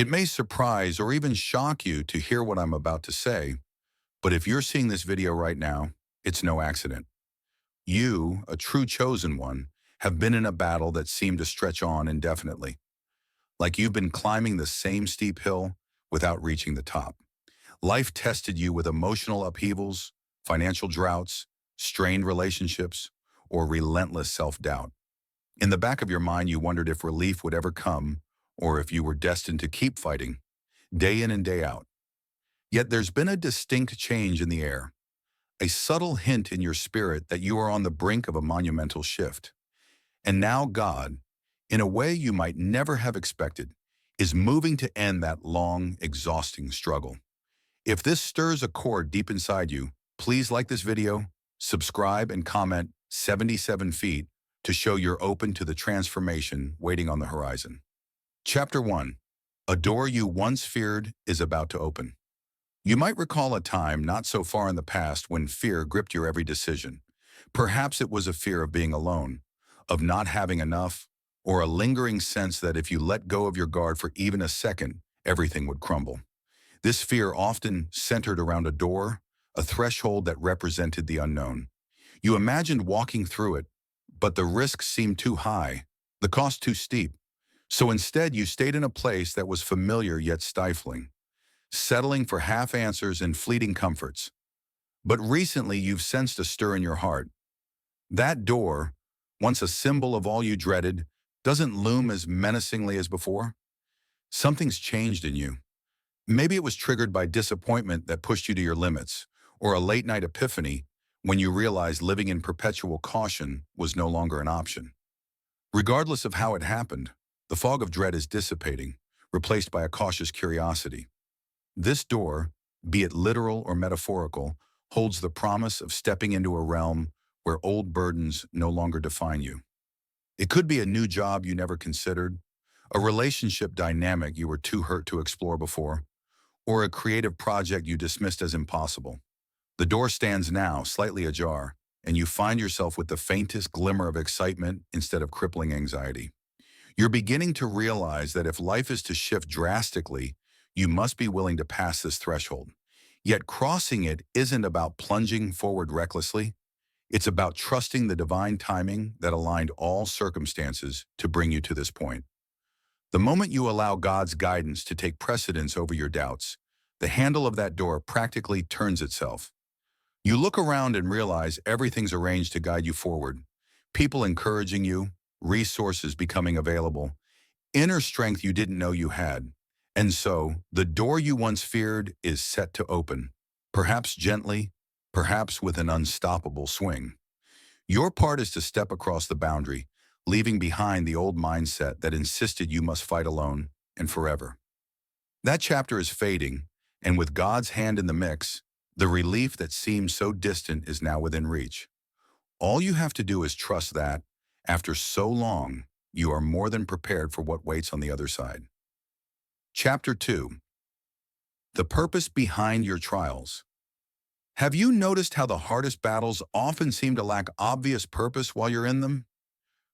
It may surprise or even shock you to hear what I'm about to say, but if you're seeing this video right now, it's no accident. You, a true chosen one, have been in a battle that seemed to stretch on indefinitely, like you've been climbing the same steep hill without reaching the top. Life tested you with emotional upheavals, financial droughts, strained relationships, or relentless self-doubt. In the back of your mind, you wondered if relief would ever come, or if you were destined to keep fighting, day in and day out. Yet there's been a distinct change in the air, a subtle hint in your spirit that you are on the brink of a monumental shift. And now God, in a way you might never have expected, is moving to end that long, exhausting struggle. If this stirs a chord deep inside you, please like this video, subscribe, and comment 77 feet to show you're open to the transformation waiting on the horizon. Chapter 1. A door you once feared is about to open. You might recall a time not so far in the past when fear gripped your every decision. Perhaps it was a fear of being alone, of not having enough, or a lingering sense that if you let go of your guard for even a second, everything would crumble. This fear often centered around a door, a threshold that represented the unknown. You imagined walking through it, but the risk seemed too high, the cost too steep. So instead, you stayed in a place that was familiar yet stifling, settling for half answers and fleeting comforts. But recently, you've sensed a stir in your heart. That door, once a symbol of all you dreaded, doesn't loom as menacingly as before. Something's changed in you. Maybe it was triggered by disappointment that pushed you to your limits, or a late-night epiphany when you realized living in perpetual caution was no longer an option. Regardless of how it happened, the fog of dread is dissipating, replaced by a cautious curiosity. This door, be it literal or metaphorical, holds the promise of stepping into a realm where old burdens no longer define you. It could be a new job you never considered, a relationship dynamic you were too hurt to explore before, or a creative project you dismissed as impossible. The door stands now, slightly ajar, and you find yourself with the faintest glimmer of excitement instead of crippling anxiety. You're beginning to realize that if life is to shift drastically, you must be willing to pass this threshold. Yet crossing it isn't about plunging forward recklessly. It's about trusting the divine timing that aligned all circumstances to bring you to this point. The moment you allow God's guidance to take precedence over your doubts, the handle of that door practically turns itself. You look around and realize everything's arranged to guide you forward. People encouraging you, resources becoming available, inner strength you didn't know you had. And so, the door you once feared is set to open, perhaps gently, perhaps with an unstoppable swing. Your part is to step across the boundary, leaving behind the old mindset that insisted you must fight alone and forever. That chapter is fading, and with God's hand in the mix, the relief that seemed so distant is now within reach. All you have to do is trust that, after so long, you are more than prepared for what waits on the other side. Chapter 2. The purpose behind your trials. Have you noticed how the hardest battles often seem to lack obvious purpose while you're in them?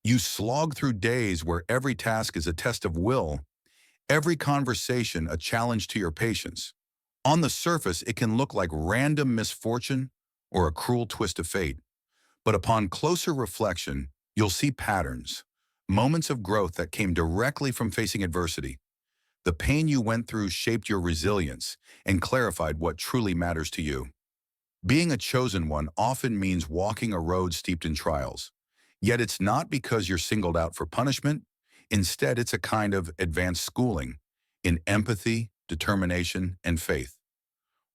You slog through days where every task is a test of will, every conversation a challenge to your patience. On the surface, it can look like random misfortune or a cruel twist of fate. But upon closer reflection, you'll see patterns, moments of growth that came directly from facing adversity. The pain you went through shaped your resilience and clarified what truly matters to you. Being a chosen one often means walking a road steeped in trials. Yet it's not because you're singled out for punishment. Instead, it's a kind of advanced schooling in empathy, determination, and faith.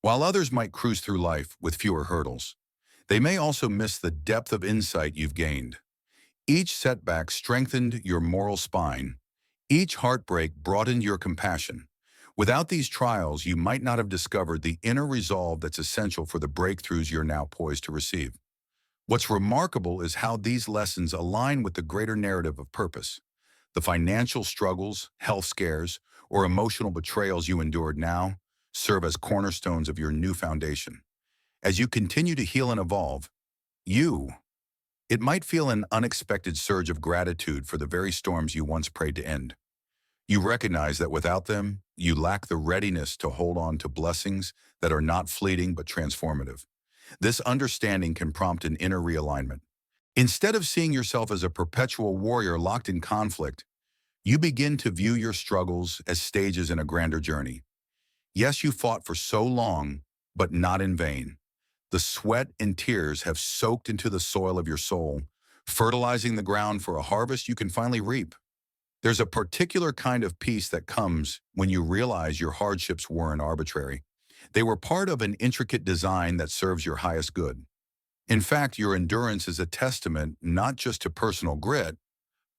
While others might cruise through life with fewer hurdles, they may also miss the depth of insight you've gained. Each setback strengthened your moral spine. Each heartbreak broadened your compassion. Without these trials, you might not have discovered the inner resolve that's essential for the breakthroughs you're now poised to receive. What's remarkable is how these lessons align with the greater narrative of purpose. The financial struggles, health scares, or emotional betrayals you endured now serve as cornerstones of your new foundation. As you continue to heal and evolve, it might feel an unexpected surge of gratitude for the very storms you once prayed to end. You recognize that without them, you lack the readiness to hold on to blessings that are not fleeting but transformative. This understanding can prompt an inner realignment. Instead of seeing yourself as a perpetual warrior locked in conflict, you begin to view your struggles as stages in a grander journey. Yes, you fought for so long, but not in vain. The sweat and tears have soaked into the soil of your soul, fertilizing the ground for a harvest you can finally reap. There's a particular kind of peace that comes when you realize your hardships weren't arbitrary. They were part of an intricate design that serves your highest good. In fact, your endurance is a testament not just to personal grit,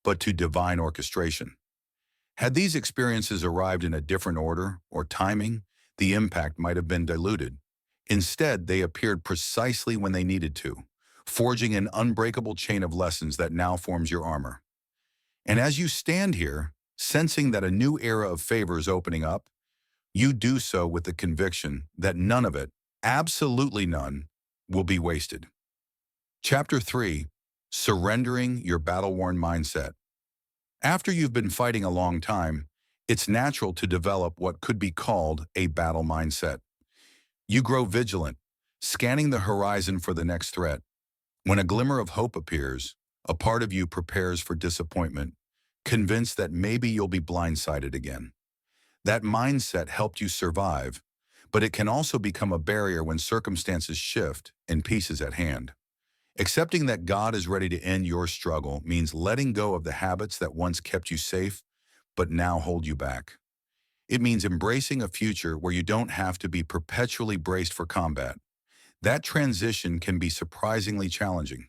but to divine orchestration. Had these experiences arrived in a different order or timing, the impact might have been diluted. Instead, they appeared precisely when they needed to, forging an unbreakable chain of lessons that now forms your armor. And as you stand here, sensing that a new era of favor is opening up, you do so with the conviction that none of it, absolutely none, will be wasted. Chapter 3. Surrendering your battle-worn mindset. After you've been fighting a long time, it's natural to develop what could be called a battle mindset. You grow vigilant, scanning the horizon for the next threat. When a glimmer of hope appears, a part of you prepares for disappointment, convinced that maybe you'll be blindsided again. That mindset helped you survive, but it can also become a barrier when circumstances shift and peace is at hand. Accepting that God is ready to end your struggle means letting go of the habits that once kept you safe, but now hold you back. It means embracing a future where you don't have to be perpetually braced for combat. That transition can be surprisingly challenging.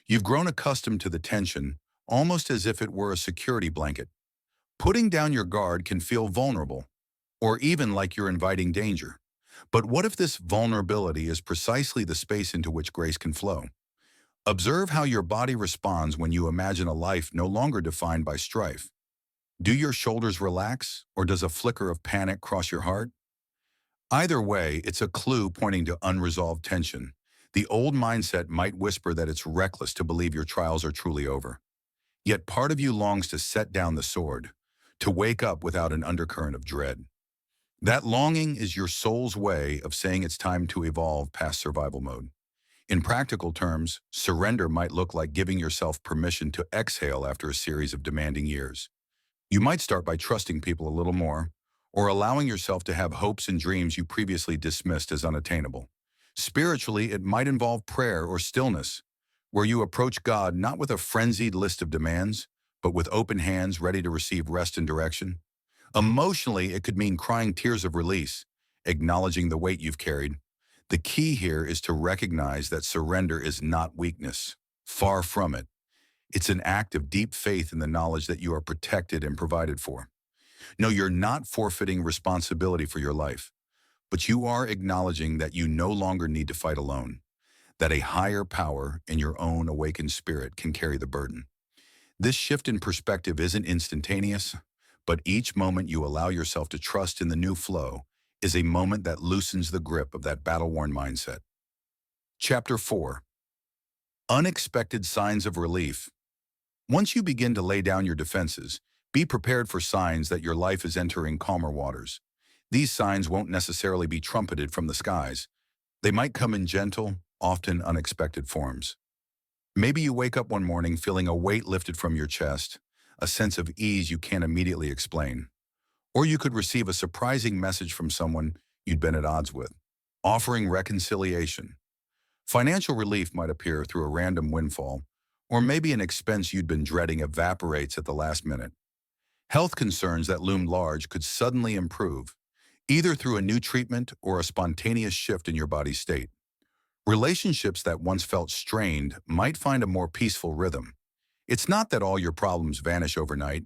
You've grown accustomed to the tension, almost as if it were a security blanket. Putting down your guard can feel vulnerable, or even like you're inviting danger. But what if this vulnerability is precisely the space into which grace can flow? Observe how your body responds when you imagine a life no longer defined by strife. Do your shoulders relax, or does a flicker of panic cross your heart? Either way, it's a clue pointing to unresolved tension. The old mindset might whisper that it's reckless to believe your trials are truly over. Yet part of you longs to set down the sword, to wake up without an undercurrent of dread. That longing is your soul's way of saying it's time to evolve past survival mode. In practical terms, surrender might look like giving yourself permission to exhale after a series of demanding years. You might start by trusting people a little more, or allowing yourself to have hopes and dreams you previously dismissed as unattainable. Spiritually, it might involve prayer or stillness, where you approach God not with a frenzied list of demands, but with open hands ready to receive rest and direction. Emotionally, it could mean crying tears of release, acknowledging the weight you've carried. The key here is to recognize that surrender is not weakness. Far from it. It's an act of deep faith in the knowledge that you are protected and provided for. No, you're not forfeiting responsibility for your life, but you are acknowledging that you no longer need to fight alone, that a higher power in your own awakened spirit can carry the burden. This shift in perspective isn't instantaneous, but each moment you allow yourself to trust in the new flow is a moment that loosens the grip of that battle-worn mindset. Chapter 4. Unexpected signs of relief. Once you begin to lay down your defenses, be prepared for signs that your life is entering calmer waters. These signs won't necessarily be trumpeted from the skies. They might come in gentle, often unexpected forms. Maybe you wake up one morning feeling a weight lifted from your chest, a sense of ease you can't immediately explain. Or you could receive a surprising message from someone you'd been at odds with, offering reconciliation. Financial relief might appear through a random windfall, or maybe an expense you'd been dreading evaporates at the last minute. Health concerns that loomed large could suddenly improve, either through a new treatment or a spontaneous shift in your body's state. Relationships that once felt strained might find a more peaceful rhythm. It's not that all your problems vanish overnight,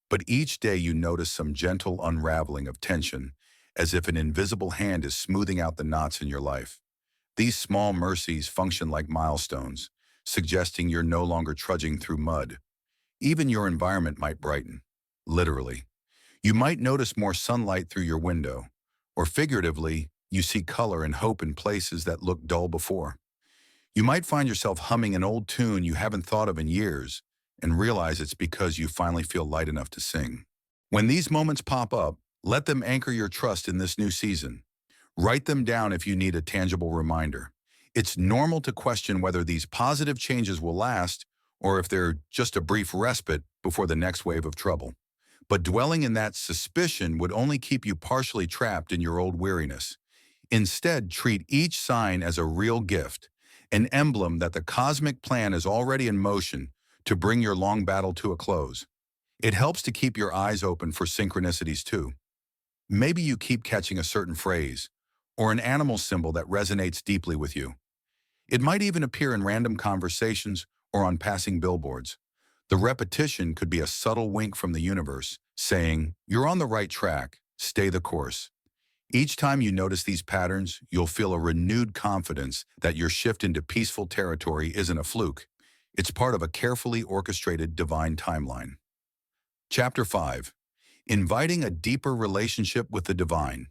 but each day you notice some gentle unraveling of tension, as if an invisible hand is smoothing out the knots in your life. These small mercies function like milestones, suggesting you're no longer trudging through mud. Even your environment might brighten, literally. You might notice more sunlight through your window, or figuratively, you see color and hope in places that looked dull before. You might find yourself humming an old tune you haven't thought of in years and realize it's because you finally feel light enough to sing. When these moments pop up, let them anchor your trust in this new season. Write them down if you need a tangible reminder. It's normal to question whether these positive changes will last or if they're just a brief respite before the next wave of trouble. But dwelling in that suspicion would only keep you partially trapped in your old weariness. Instead, treat each sign as a real gift, an emblem that the cosmic plan is already in motion to bring your long battle to a close. It helps to keep your eyes open for synchronicities too. Maybe you keep catching a certain phrase or an animal symbol that resonates deeply with you. It might even appear in random conversations or on passing billboards. The repetition could be a subtle wink from the universe, saying, "You're on the right track, stay the course." Each time you notice these patterns, you'll feel a renewed confidence that your shift into peaceful territory isn't a fluke. It's part of a carefully orchestrated divine timeline. Chapter 5. Inviting a deeper relationship with the divine.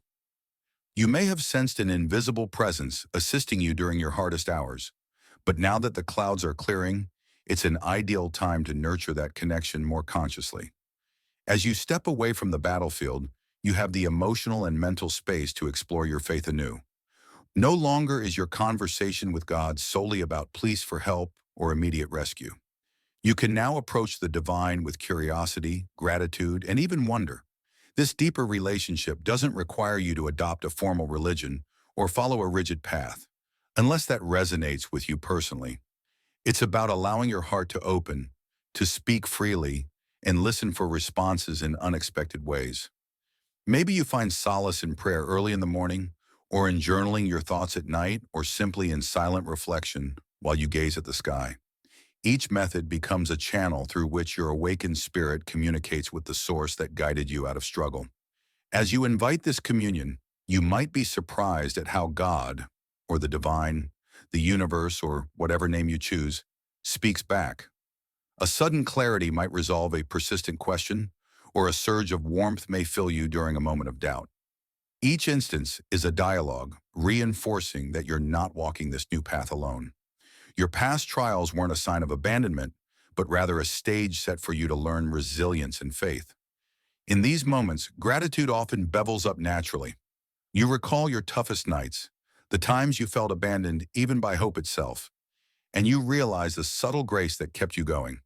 You may have sensed an invisible presence assisting you during your hardest hours, but now that the clouds are clearing, it's an ideal time to nurture that connection more consciously. As you step away from the battlefield, you have the emotional and mental space to explore your faith anew. No longer is your conversation with God solely about pleas for help or immediate rescue. You can now approach the divine with curiosity, gratitude, and even wonder. This deeper relationship doesn't require you to adopt a formal religion or follow a rigid path, unless that resonates with you personally. It's about allowing your heart to open, to speak freely, and listen for responses in unexpected ways. Maybe you find solace in prayer early in the morning, or in journaling your thoughts at night, or simply in silent reflection while you gaze at the sky. Each method becomes a channel through which your awakened spirit communicates with the source that guided you out of struggle. As you invite this communion, you might be surprised at how God, or the divine, the universe, or whatever name you choose, speaks back. A sudden clarity might resolve a persistent question, or a surge of warmth may fill you during a moment of doubt. Each instance is a dialogue, reinforcing that you're not walking this new path alone. Your past trials weren't a sign of abandonment, but rather a stage set for you to learn resilience and faith. In these moments, gratitude often bevels up naturally. You recall your toughest nights, the times you felt abandoned even by hope itself, and you realize the subtle grace that kept you going.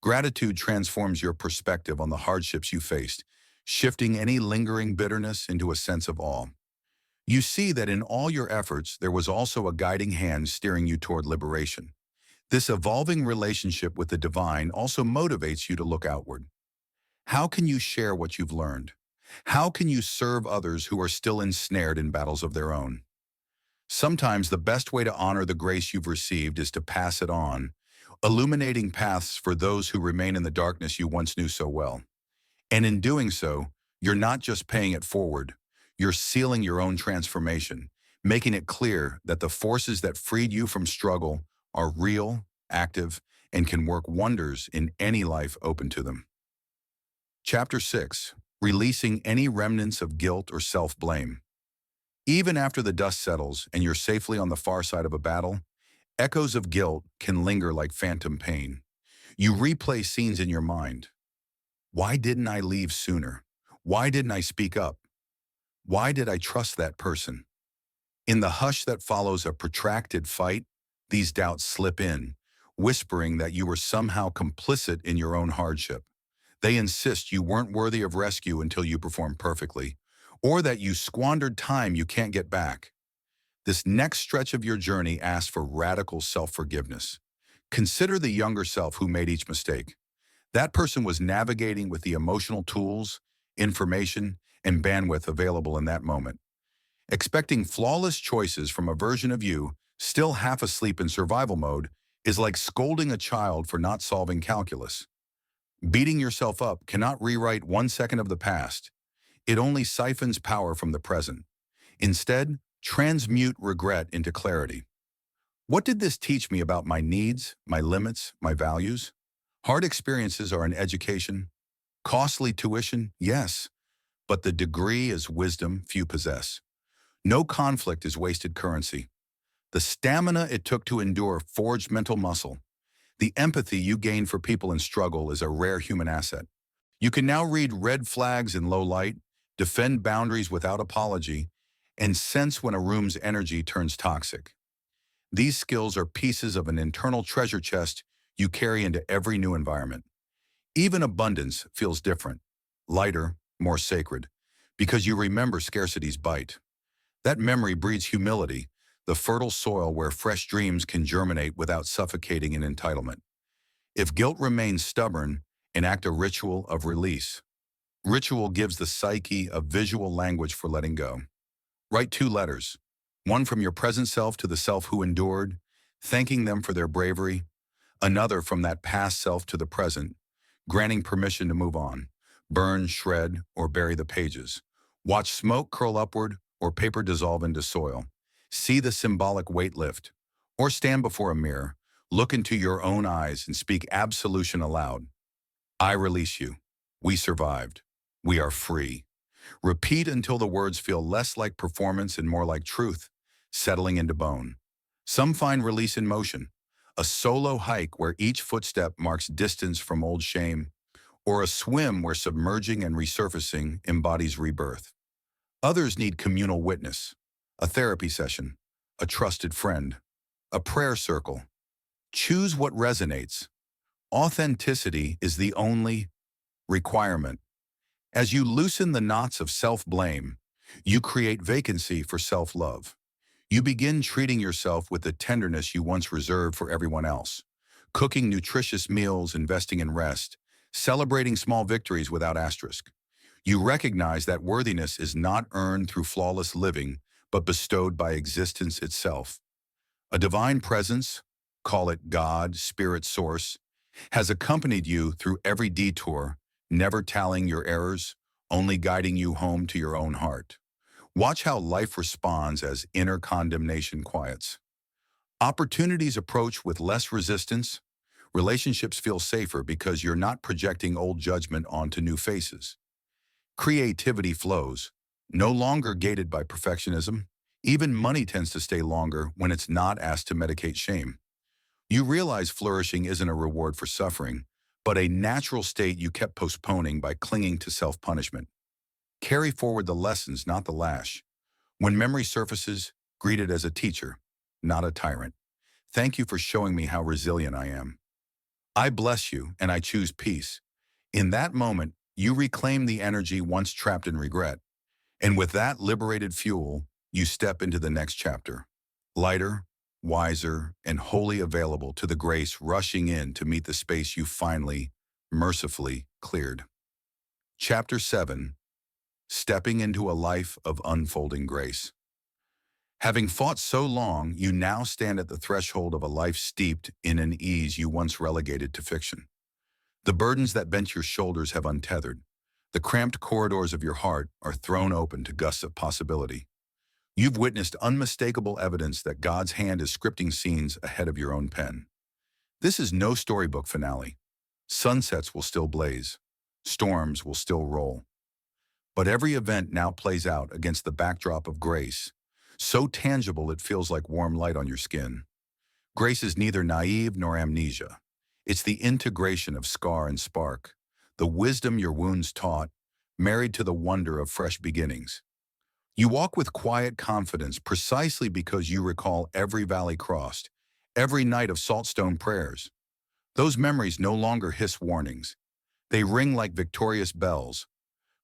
Gratitude transforms your perspective on the hardships you faced, shifting any lingering bitterness into a sense of awe. You see that in all your efforts, there was also a guiding hand steering you toward liberation. This evolving relationship with the divine also motivates you to look outward. How can you share what you've learned? How can you serve others who are still ensnared in battles of their own? Sometimes the best way to honor the grace you've received is to pass it on, illuminating paths for those who remain in the darkness you once knew so well. And in doing so, you're not just paying it forward, you're sealing your own transformation, making it clear that the forces that freed you from struggle are real, active, and can work wonders in any life open to them. Chapter 6. Releasing any remnants of guilt or self-blame. Even after the dust settles and you're safely on the far side of a battle, echoes of guilt can linger like phantom pain. You replay scenes in your mind. Why didn't I leave sooner? Why didn't I speak up? Why did I trust that person? In the hush that follows a protracted fight, these doubts slip in, whispering that you were somehow complicit in your own hardship. They insist you weren't worthy of rescue until you performed perfectly, or that you squandered time you can't get back. This next stretch of your journey asks for radical self-forgiveness. Consider the younger self who made each mistake. That person was navigating with the emotional tools, information, and bandwidth available in that moment. Expecting flawless choices from a version of you, still half asleep in survival mode, is like scolding a child for not solving calculus. Beating yourself up cannot rewrite 1 second of the past. It only siphons power from the present. Instead, transmute regret into clarity. What did this teach me about my needs, my limits, my values? Hard experiences are an education. Costly tuition, yes, but the degree is wisdom few possess. No conflict is wasted currency. The stamina it took to endure forged mental muscle. The empathy you gain for people in struggle is a rare human asset. You can now read red flags in low light, defend boundaries without apology, and sense when a room's energy turns toxic. These skills are pieces of an internal treasure chest you carry into every new environment. Even abundance feels different, lighter, more sacred, because you remember scarcity's bite. That memory breeds humility, the fertile soil where fresh dreams can germinate without suffocating in entitlement. If guilt remains stubborn, enact a ritual of release. Ritual gives the psyche a visual language for letting go. Write 2 letters, one from your present self to the self who endured, thanking them for their bravery, another from that past self to the present, granting permission to move on, burn, shred, or bury the pages. Watch smoke curl upward or paper dissolve into soil. See the symbolic weight lift. Or stand before a mirror, look into your own eyes and speak absolution aloud. I release you. We survived. We are free. Repeat until the words feel less like performance and more like truth, settling into bone. Some find release in motion, a solo hike where each footstep marks distance from old shame, or a swim where submerging and resurfacing embodies rebirth. Others need communal witness, a therapy session, a trusted friend, a prayer circle. Choose what resonates. Authenticity is the only requirement. As you loosen the knots of self-blame, you create vacancy for self-love. You begin treating yourself with the tenderness you once reserved for everyone else, cooking nutritious meals, investing in rest, celebrating small victories without asterisk. You recognize that worthiness is not earned through flawless living, but bestowed by existence itself. A divine presence, call it God, spirit, source, has accompanied you through every detour, never tallying your errors, only guiding you home to your own heart. Watch how life responds as inner condemnation quiets. Opportunities approach with less resistance. Relationships feel safer because you're not projecting old judgment onto new faces. Creativity flows, no longer gated by perfectionism. Even money tends to stay longer when it's not asked to medicate shame. You realize flourishing isn't a reward for suffering, but a natural state you kept postponing by clinging to self-punishment. Carry forward the lessons, not the lash. When memory surfaces, greet it as a teacher, not a tyrant. Thank you for showing me how resilient I am. I bless you and I choose peace. In that moment, you reclaim the energy once trapped in regret. And with that liberated fuel, you step into the next chapter. Lighter, wiser, and wholly available to the grace rushing in to meet the space you finally, mercifully cleared. Chapter 7. Stepping into a life of unfolding grace. Having fought so long, you now stand at the threshold of a life steeped in an ease you once relegated to fiction. The burdens that bent your shoulders have untethered. The cramped corridors of your heart are thrown open to gusts of possibility. You've witnessed unmistakable evidence that God's hand is scripting scenes ahead of your own pen. This is no storybook finale. Sunsets will still blaze. Storms will still roll. But every event now plays out against the backdrop of grace, so tangible it feels like warm light on your skin. Grace is neither naive nor amnesia. It's the integration of scar and spark, the wisdom your wounds taught, married to the wonder of fresh beginnings. You walk with quiet confidence precisely because you recall every valley crossed, every night of saltstone prayers. Those memories no longer hiss warnings. They ring like victorious bells,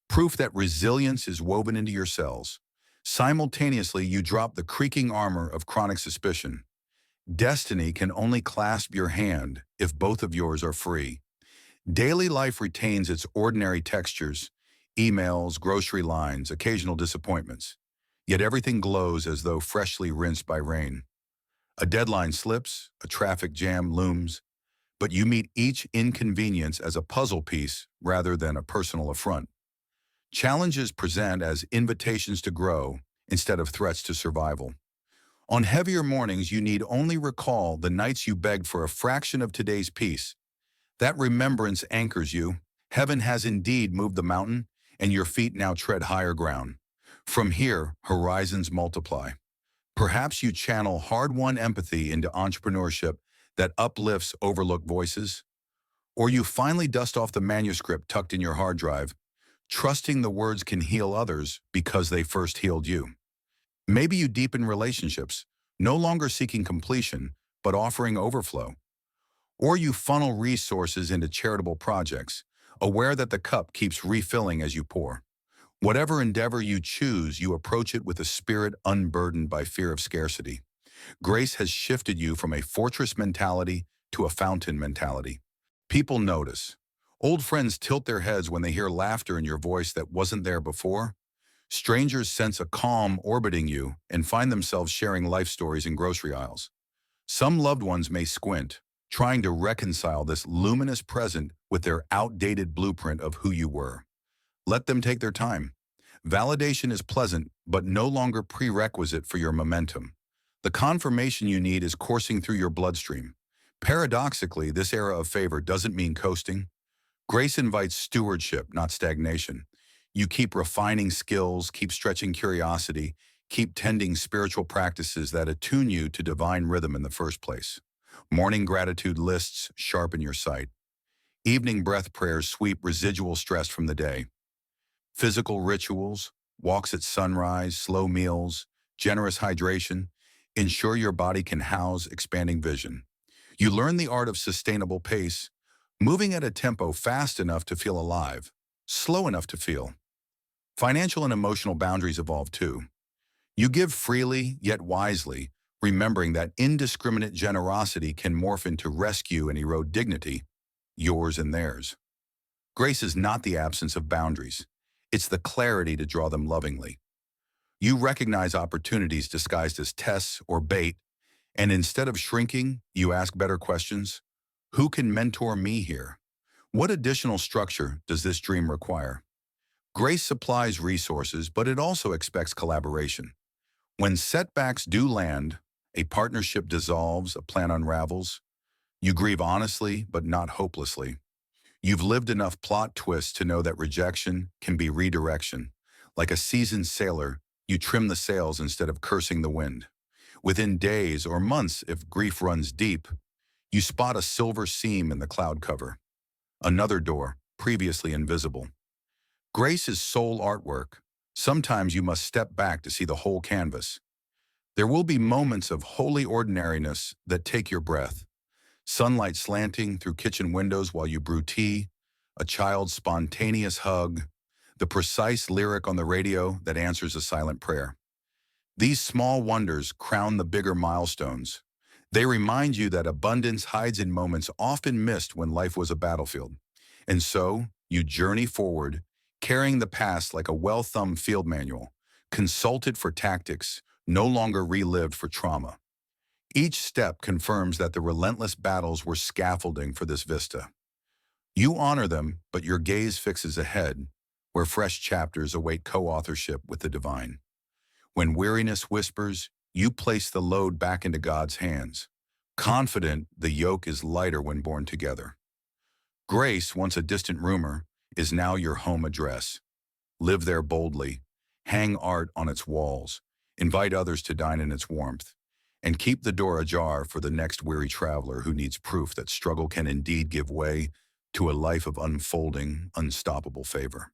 proof that resilience is woven into your cells. Simultaneously, you drop the creaking armor of chronic suspicion. Destiny can only clasp your hand if both of yours are free. Daily life retains its ordinary textures, emails, grocery lines, occasional disappointments. Yet everything glows as though freshly rinsed by rain. A deadline slips, a traffic jam looms, but you meet each inconvenience as a puzzle piece rather than a personal affront. Challenges present as invitations to grow instead of threats to survival. On heavier mornings, you need only recall the nights you begged for a fraction of today's peace. That remembrance anchors you. Heaven has indeed moved the mountain, and your feet now tread higher ground. From here, horizons multiply. Perhaps you channel hard-won empathy into entrepreneurship that uplifts overlooked voices. Or you finally dust off the manuscript tucked in your hard drive, trusting the words can heal others because they first healed you. Maybe you deepen relationships, no longer seeking completion, but offering overflow. Or you funnel resources into charitable projects, aware that the cup keeps refilling as you pour. Whatever endeavor you choose, you approach it with a spirit unburdened by fear of scarcity. Grace has shifted you from a fortress mentality to a fountain mentality. People notice. Old friends tilt their heads when they hear laughter in your voice that wasn't there before. Strangers sense a calm orbiting you and find themselves sharing life stories in grocery aisles. Some loved ones may squint, trying to reconcile this luminous present with their outdated blueprint of who you were. Let them take their time. Validation is pleasant, but no longer prerequisite for your momentum. The confirmation you need is coursing through your bloodstream. Paradoxically, this era of favor doesn't mean coasting. Grace invites stewardship, not stagnation. You keep refining skills, keep stretching curiosity, keep tending spiritual practices that attune you to divine rhythm in the first place. Morning gratitude lists sharpen your sight. Evening breath prayers sweep residual stress from the day. Physical rituals, walks at sunrise, slow meals, generous hydration, ensure your body can house expanding vision. You learn the art of sustainable pace, moving at a tempo fast enough to feel alive, slow enough to feel. Financial and emotional boundaries evolve too. You give freely, yet wisely, remembering that indiscriminate generosity can morph into rescue and erode dignity, yours and theirs. Grace is not the absence of boundaries. It's the clarity to draw them lovingly. You recognize opportunities disguised as tests or bait, and instead of shrinking, you ask better questions. Who can mentor me here? What additional structure does this dream require? Grace supplies resources, but it also expects collaboration. When setbacks do land, a partnership dissolves, a plan unravels. You grieve honestly, but not hopelessly. You've lived enough plot twists to know that rejection can be redirection. Like a seasoned sailor, you trim the sails instead of cursing the wind. Within days or months, if grief runs deep, you spot a silver seam in the cloud cover. Another door, previously invisible. Grace is soul artwork. Sometimes you must step back to see the whole canvas. There will be moments of holy ordinariness that take your breath. Sunlight slanting through kitchen windows while you brew tea, a child's spontaneous hug, the precise lyric on the radio that answers a silent prayer. These small wonders crown the bigger milestones. They remind you that abundance hides in moments often missed when life was a battlefield. And so, you journey forward, carrying the past like a well-thumbed field manual, consulted for tactics, no longer relived for trauma. Each step confirms that the relentless battles were scaffolding for this vista. You honor them, but your gaze fixes ahead, where fresh chapters await co-authorship with the divine. When weariness whispers, you place the load back into God's hands, confident the yoke is lighter when borne together. Grace, once a distant rumor, is now your home address. Live there boldly, hang art on its walls, invite others to dine in its warmth, and keep the door ajar for the next weary traveler who needs proof that struggle can indeed give way to a life of unfolding, unstoppable favor.